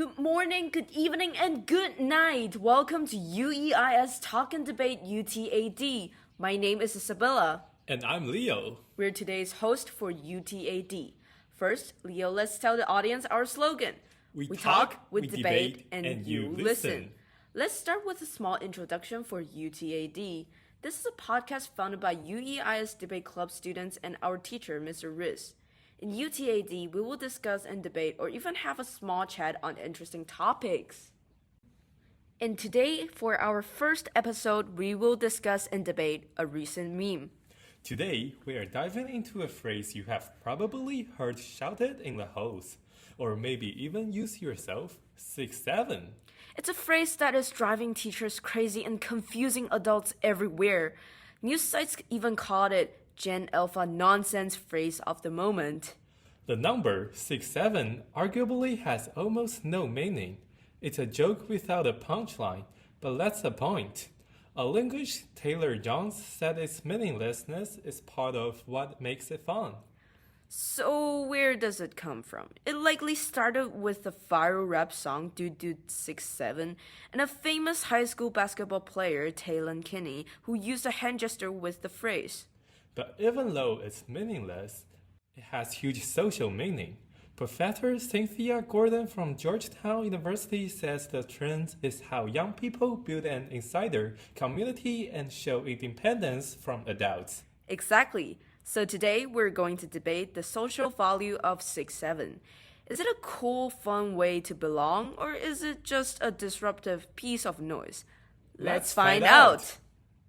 Good morning, good evening, and good night. Welcome to UEIS Talk and Debate UTAD. My name is Isabella. And I'm Leo. We're today's host for UTAD. First, Leo, let's tell the audience our slogan. We talk, we debate, and you listen. Let's start with a small introduction for UTAD. This is a podcast founded by UEIS Debate Club students and our teacher, Mr. Riz. In UTAD, we will discuss and debate or even have a small chat on interesting topics. And today, for our first episode, we will discuss and debate a recent meme. Today, we are diving into a phrase you have probably heard shouted in the halls, or maybe even used yourself, 6-7. It's a phrase that is driving teachers crazy and confusing adults everywhere. News sites even called it Gen Alpha nonsense phrase of the moment. The number 6-7 arguably has almost no meaning. It's a joke without a punchline, but that's the point. A linguist, Taylor Jones, said its meaninglessness is part of what makes it fun. So where does it come from? It likely started with the viral rap song Dude Dude 6-7 and a famous high school basketball player, Taylon Kinney, who used a hand gesture with the phrase. But even though it's meaningless, it has huge social meaning. Professor Cynthia Gordon from Georgetown University says the trend is how young people build an insider community and show independence from adults. Exactly. So today we're going to debate the social value of 6-7. Is it a cool, fun way to belong, or is it just a disruptive piece of noise? Let's find out.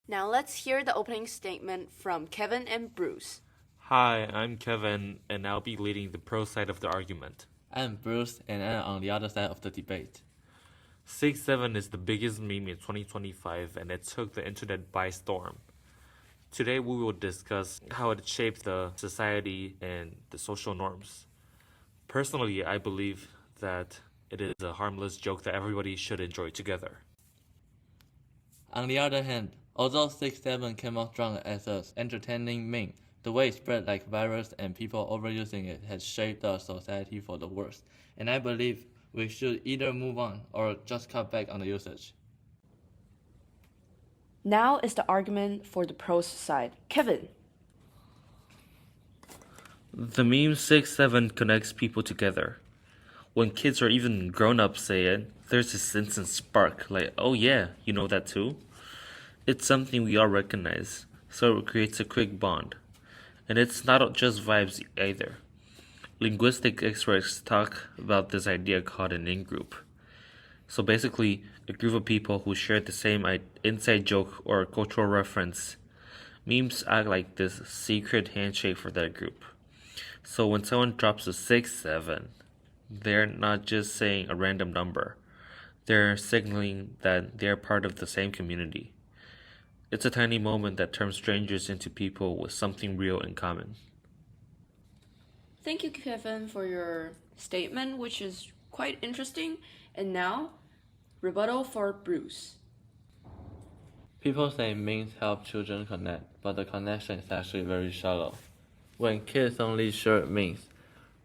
Now let's hear the opening statement from Kevin and Bruce. Hi, I'm Kevin, and I'll be leading the pro side of the argument. I'm Bruce, and I'm on the other side of the debate. 6-7 is the biggest meme in 2025, and it took the internet by storm. Today we will discuss how it shaped the society and the social norms. Personally, I believe that it is a harmless joke that everybody should enjoy together. On the other hand, although 6-7 came out strong as an entertaining meme, the way it spread like virus and people overusing it has shaped the society for the worse, and I believe we should either move on or just cut back on the usage. Now is the argument for the pros side. Kevin. The meme 6-7 connects people together. When kids or even grown-ups say it, there's this instant spark, like, oh yeah, you know that too? It's something we all recognize, so it creates a quick bond. And it's not just vibes either. Linguistic experts talk about this idea called an in-group. So basically, a group of people who share the same inside joke or cultural reference. Memes act like this secret handshake for that group. So when someone drops a 6-7, they're not just saying a random number. They're signaling that they're part of the same community. It's a tiny moment that turns strangers into people with something real in common. Thank you, Kevin, for your statement, which is quite interesting. And now, rebuttal for Bruce. People say memes help children connect, but the connection is actually very shallow. When kids only share memes,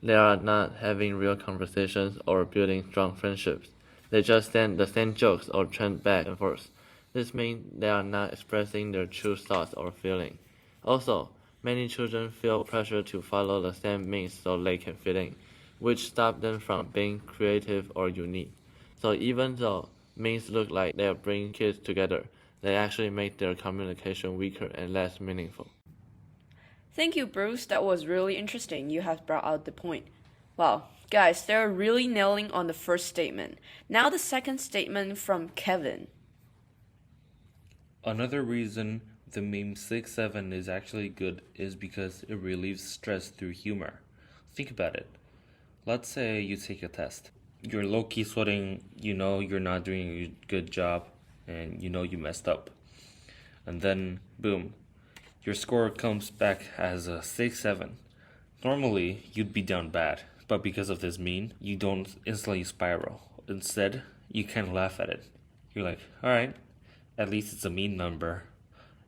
they are not having real conversations or building strong friendships. They just send the same jokes or trend back and forth. This means they are not expressing their true thoughts or feelings. Also, many children feel pressure to follow the same memes so they can fit in, which stops them from being creative or unique. So even though memes look like they bring kids together, they actually make their communication weaker and less meaningful. Thank you, Bruce. That was really interesting. You have brought out the point. Wow, guys, they're really nailing on the first statement. Now the second statement from Kevin. Another reason the meme 6-7 is actually good is because it relieves stress through humor. Think about it. Let's say you take a test. You're low-key sweating, you know you're not doing a good job, and you know you messed up. And then, boom, your score comes back as a 6-7. Normally, you'd be down bad, but because of this meme, you don't instantly spiral. Instead, you kind of laugh at it. You're like, alright, at least it's a mean number.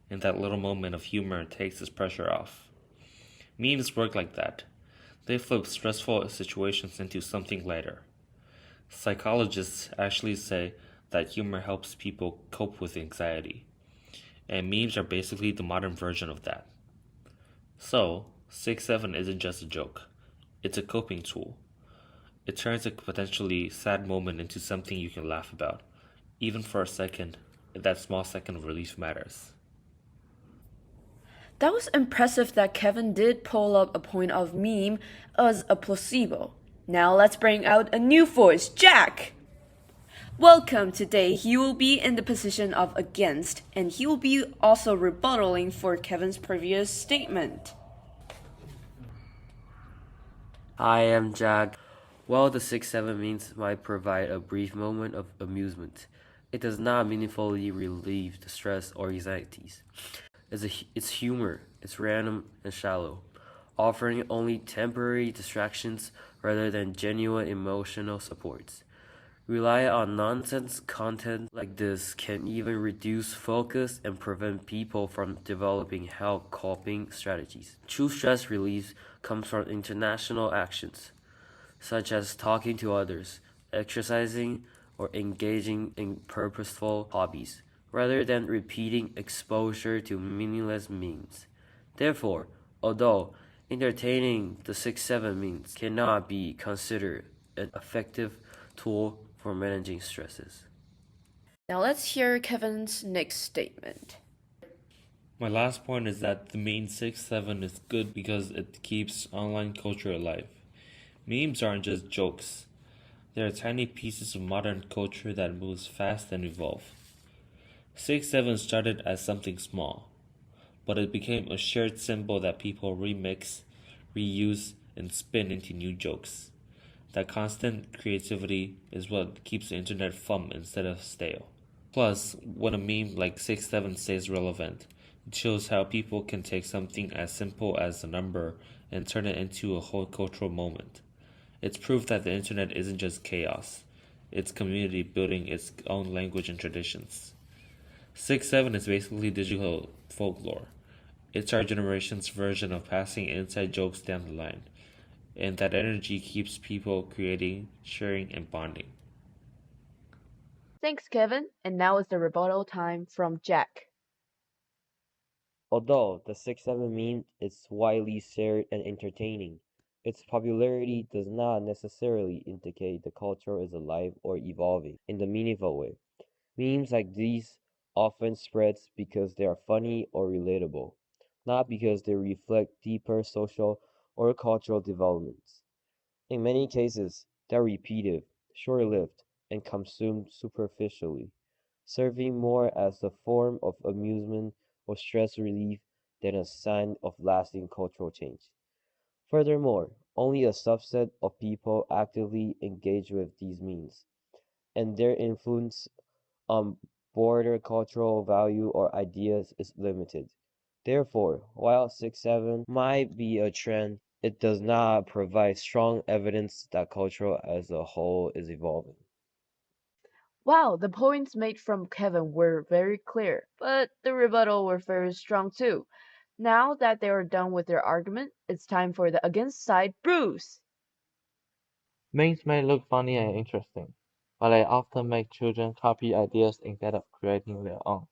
And that little moment of humor takes this pressure off. Memes work like that. They flip stressful situations into something lighter. Psychologists actually say that humor helps people cope with anxiety, and memes are basically the modern version of that. So, 6-7 isn't just a joke, it's a coping tool. It turns a potentially sad moment into something you can laugh about, even for a second, if that small second of relief matters. That was impressive that Kevin did pull up a point of meme as a placebo. Now let's bring out a new voice, Jack! Welcome. Today he will be in the position of against, and he will be also rebuttaling for Kevin's previous statement. Hi, I'm Jack. While the 6-7 memes might provide a brief moment of amusement, it does not meaningfully relieve the stress or anxieties. It's humor, it's random and shallow, offering only temporary distractions rather than genuine emotional supports. Rely on nonsense content like this can even reduce focus and prevent people from developing health coping strategies. True stress relief comes from international actions, such as talking to others, exercising, or engaging in purposeful hobbies, rather than repeating exposure to meaningless memes. Therefore, although entertaining the 6-7 memes cannot be considered an effective tool for managing stresses. Now let's hear Kevin's next statement. My last point is that the meme 6-7 is good because it keeps online culture alive. Memes aren't just jokes. They are tiny pieces of modern culture that moves fast and evolve. 6-7 started as something small, but it became a shared symbol that people remix, reuse, and spin into new jokes. That constant creativity is what keeps the internet fun instead of stale. Plus, when a meme like 6-7 stays relevant, it shows how people can take something as simple as a number and turn it into a whole cultural moment. It's proof that the internet isn't just chaos, it's community building its own language and traditions. 6-7 is basically digital folklore. It's our generation's version of passing inside jokes down the line, and that energy keeps people creating, sharing, and bonding. Thanks, Kevin. And now is the rebuttal time from Jack. Although the 6-7 meme is widely shared and entertaining, its popularity does not necessarily indicate the culture is alive or evolving in the meaningful way. Memes like these often spreads because they are funny or relatable, not because they reflect deeper social or cultural developments. In many cases, they're repeated, short-lived, and consumed superficially, serving more as a form of amusement or stress relief than a sign of lasting cultural change. Furthermore, only a subset of people actively engage with these memes, and their influence on broader cultural value or ideas is limited. Therefore, while 6-7 might be a trend, it does not provide strong evidence that culture as a whole is evolving. Wow, the points made from Kevin were very clear, but the rebuttal were very strong too. Now that they are done with their argument, it's time for the against side, Bruce. Memes may look funny and interesting, but they often make children copy ideas instead of creating their own.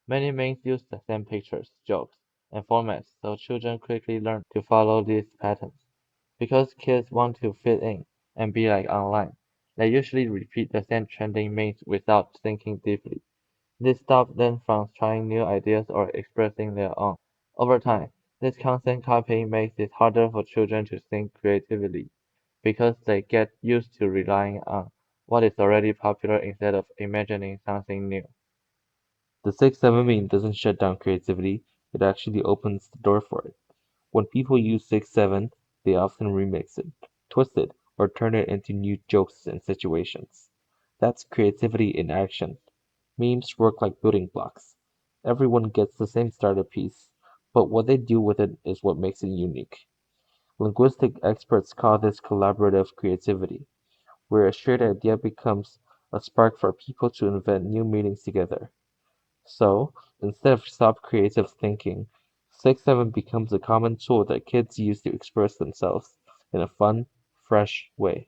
Many memes use the same pictures, jokes, and formats, so children quickly learn to follow these patterns. Because kids want to fit in and be like online, they usually repeat the same trending memes without thinking deeply. This stops them from trying new ideas or expressing their own. Over time, this constant copying makes it harder for children to think creatively because they get used to relying on what is already popular instead of imagining something new. The 6-7 meme doesn't shut down creativity, it actually opens the door for it. When people use 6-7, they often remix it, twist it, or turn it into new jokes and situations. That's creativity in action. Memes work like building blocks. Everyone gets the same starter piece, but what they do with it is what makes it unique. Linguistic experts call this collaborative creativity, where a shared idea becomes a spark for people to invent new meanings together. So, instead of stop creative thinking, 6-7 becomes a common tool that kids use to express themselves in a fun, fresh way.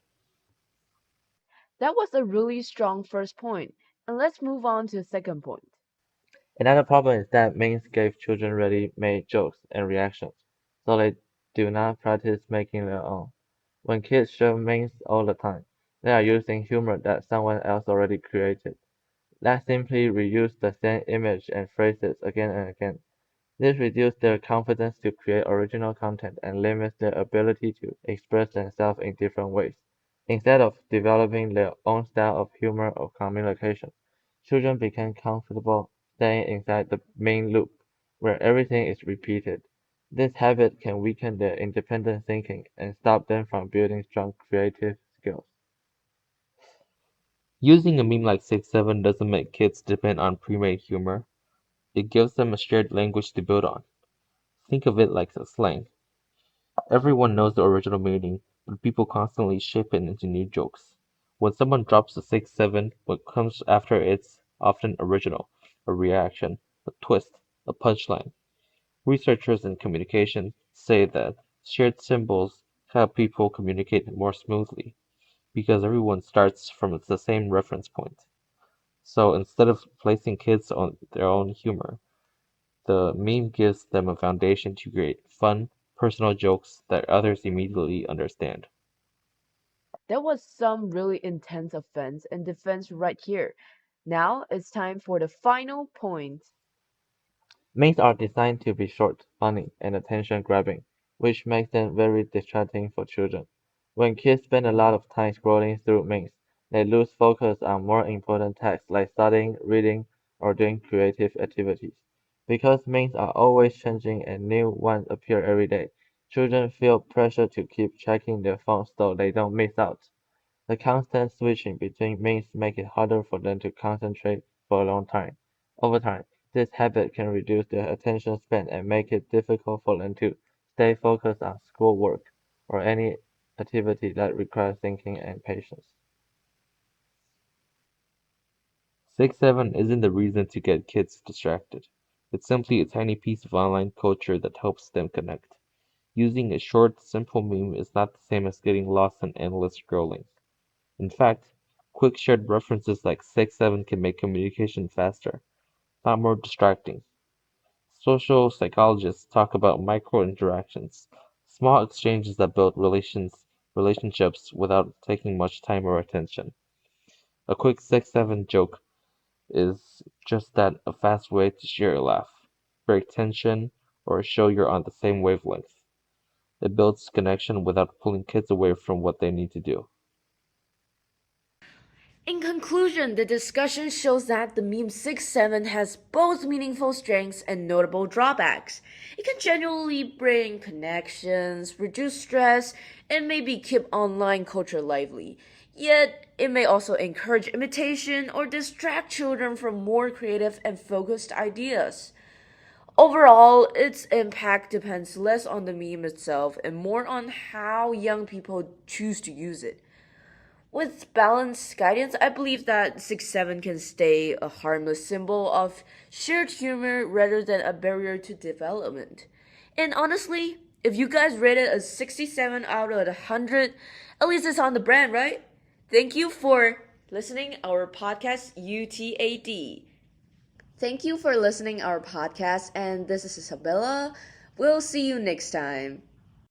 That was a really strong first point, and let's move on to the second point. Another problem is that memes give children ready-made jokes and reactions, so they do not practice making their own. When kids share memes all the time, they are using humor that someone else already created. They simply reuse the same image and phrases again and again. This reduces their confidence to create original content and limits their ability to express themselves in different ways. Instead of developing their own style of humor or communication, children become comfortable staying inside the main loop, where everything is repeated. This habit can weaken their independent thinking and stop them from building strong creative skills. Using a meme like 6-7 doesn't make kids depend on pre-made humor. It gives them a shared language to build on. Think of it like a slang. Everyone knows the original meaning, but people constantly shape it into new jokes. When someone drops a 6-7, what comes after it's often original, a reaction, a twist, a punchline. Researchers in communication say that shared symbols help people communicate more smoothly because everyone starts from the same reference point. So instead of placing kids on their own humor, the meme gives them a foundation to create fun, personal jokes that others immediately understand. That was some really intense offense and defense right here. Now it's time for the final point. Memes are designed to be short, funny, and attention-grabbing, which makes them very distracting for children. When kids spend a lot of time scrolling through memes, they lose focus on more important tasks like studying, reading, or doing creative activities. Because memes are always changing and new ones appear every day, children feel pressure to keep checking their phones so they don't miss out. The constant switching between means make it harder for them to concentrate for a long time. Over time, this habit can reduce their attention span and make it difficult for them to stay focused on schoolwork or any activity that requires thinking and patience. 6-7 isn't the reason to get kids distracted. It's simply a tiny piece of online culture that helps them connect. Using a short, simple meme is not the same as getting lost in endless scrolling. In fact, quick shared references like 6-7 can make communication faster, not more distracting. Social psychologists talk about micro-interactions, small exchanges that build relationships without taking much time or attention. A quick 6-7 joke is just that, a fast way to share a laugh, break tension, or show you're on the same wavelength. It builds connection without pulling kids away from what they need to do. In conclusion, the discussion shows that the meme 6-7 has both meaningful strengths and notable drawbacks. It can genuinely bring connections, reduce stress, and maybe keep online culture lively. Yet, it may also encourage imitation or distract children from more creative and focused ideas. Overall, its impact depends less on the meme itself and more on how young people choose to use it. With balanced guidance, I believe that 6-7 can stay a harmless symbol of shared humor rather than a barrier to development. And honestly, if you guys rated a 67 out of 100, at least it's on the brand, right? Thank you for listening our podcast UTAD. Thank you for listening our podcast, and this is Isabella. We'll see you next time.